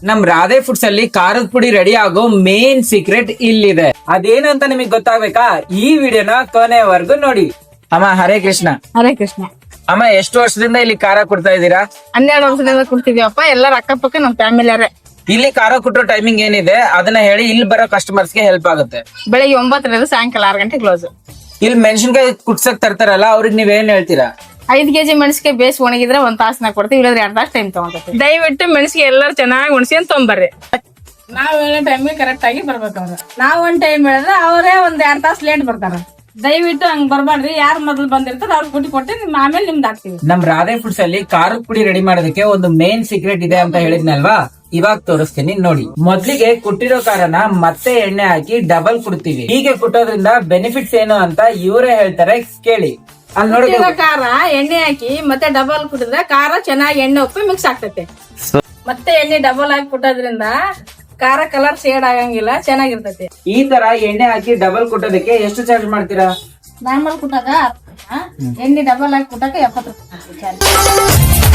ನಮ್ ರಾಧೆ ಫುಡ್ಸ್ ಅಲ್ಲಿ ಖಾರದ ಪುಡಿ ರೆಡಿ ಆಗೋ ಮೇನ್ ಸೀಕ್ರೆಟ್ ಇಲ್ಲಿದೆ. ಅದೇನು ಅಂತ ನಿಮಗೆ ಗೊತ್ತಾಗ್ಬೇಕಾ? ಈ ವಿಡಿಯೋನ ಕೊನೆವರೆಗೂ ನೋಡಿ. ಅಮ್ಮ ಹರೇ ಕೃಷ್ಣ. ಹರೇ ಕೃಷ್ಣ. ಅಮ್ಮ ಎಷ್ಟು ವರ್ಷದಿಂದ ಇಲ್ಲಿ ಖಾರ ಕೊಡ್ತಾ ಇದ್ದೀರಾ? 12 ವರ್ಷದಿಂದ ಕೊಡ್ತಿದೀವಪ್ಪ. ಎಲ್ಲರ ಅಕ್ಕಪಕ್ಕ ನಮ್ ಫ್ಯಾಮಿಲಿಯರೇ. ಇಲ್ಲಿ ಖಾರ ಕೊಟ್ಟೋ ಟೈಮಿಂಗ್ ಏನಿದೆ ಅದನ್ನ ಹೇಳಿ, ಇಲ್ಲಿ ಬರೋ ಕಸ್ಟಮರ್ಸ್ ಗೆ ಹೆಲ್ಪ್ ಆಗುತ್ತೆ. ಬೆಳಿಗ್ಗೆ 9 ಸಾಯಂಕಾಲ 6 ಗಂಟೆ ಕ್ಲೋಸ್. ಇಲ್ಲಿ ಮೆಣಸಿನ್ಕಾಯಿ ಕುಟ್ಸಕ್ ತರ್ತಾರಲ್ಲ, ಅವ್ರಿಗೆ ನೀವೇನ್ ಹೇಳ್ತೀರಾ? 5 ಕೆಜಿ ಮೆಣಸಿಗೆ ಬೇಸ್ ಒಣಗಿದ್ರೆ 1 ತಾಸನಾಗ ಕೊಡ್ತೀವಿ, ಇಲ್ಲದ್ರೆ 2 ತಾಸು ಟೈಮ್ ತಗೊಂಡ್ತೀವಿ. ದಯವಿಟ್ಟು ಮೆಣಸಿಗೆ ಎಲ್ಲರೂ ಚೆನ್ನಾಗಿ ಉಣಿಸ್ಕೊಂಡ್ ತೊಗೊಂಬರ್ರಿ. ನಾವ್ ಹೇಳೋ ಟೈಮಿಗೆ ಕರೆಕ್ಟ್ ಆಗಿ ಬರ್ಬೇಕು ಅವ್ರು. ನಾವ್ ಒಂದ್ ಟೈಮ್ ಹೇಳಿದ್ರೆ ಅವರೇ 1-2 ತಾಸು ಲೇಟ್ ಬರ್ತಾರ. ದಯವಿಟ್ಟು ಹಂಗ್ ಬರ್ಬಾರ್ರಿ. ಯಾರು ಮೊದಲು ಬಂದಿರ್ತಾರ ಅವ್ರು ಪುಡಿ ಕೊಟ್ಟು ಆಮೇಲೆ ನಿಮ್ದು ಹಾಕ್ತಿವಿ. ನಮ್ ರಾಧೆ ಫುಡ್ಸ್ ಅಲ್ಲಿ ಖಾರದ ಪುಡಿ ರೆಡಿ ಮಾಡೋದಕ್ಕೆ ಒಂದು ಮೇನ್ ಸೀಕ್ರೆಟ್ ಇದೆ ಅಂತ ಹೇಳಿದ್ನಲ್ವಾ, ಇವಾಗ ತೋರಿಸ್ತೀನಿ ನೋಡಿ. ಮೊದ್ಲಿಗೆ ಕುಟ್ಟಿರೋ ಖಾರನ ಮತ್ತೆ ಎಣ್ಣೆ ಹಾಕಿ ಡಬಲ್ ಕುಡ್ತೀವಿ. ಹೀಗೆ ಕುಟ್ಟೋದ್ರಿಂದ ಬೆನಿಫಿಟ್ಸ್ ಏನು ಅಂತ ಇವರೇ ಹೇಳ್ತಾರೆ, ಕೇಳಿ. ಅಲ್ಲಿ ನೋಡಿ, ಖಾರ ಎಣ್ಣೆ ಹಾಕಿ ಮತ್ತೆ ಡಬಲ್ ಕುಟ್ಟಿದ್ರೆ ಖಾರ ಚೆನ್ನಾಗಿ ಎಣ್ಣೆ ಉಪ್ಪು ಮಿಕ್ಸ್ ಆಗ್ತೈತೆ. ಮತ್ತೆ ಎಣ್ಣೆ ಡಬಲ್ ಹಾಕಿ ಕುಟ್ಟೋದ್ರಿಂದ ಖಾರ ಕಲರ್ ಶೇಡ್ ಆಗಂಗಿಲ್ಲ, ಚೆನ್ನಾಗಿರ್ತೈತಿ. ಈ ತರ ಎಣ್ಣೆ ಹಾಕಿ ಡಬಲ್ ಕುಟ್ಟೋದಕ್ಕೆ ಎಷ್ಟು ಚಾರ್ಜ್ ಮಾಡ್ತೀರಾ? ನಾರ್ಮಲ್ ಕುಟ್ಟಾಗ ಎಣ್ಣೆ ಡಬಲ್ ಹಾಕಿ ಕುಟ್ಟಾಕ 70 ರೂಪಾಯಿ.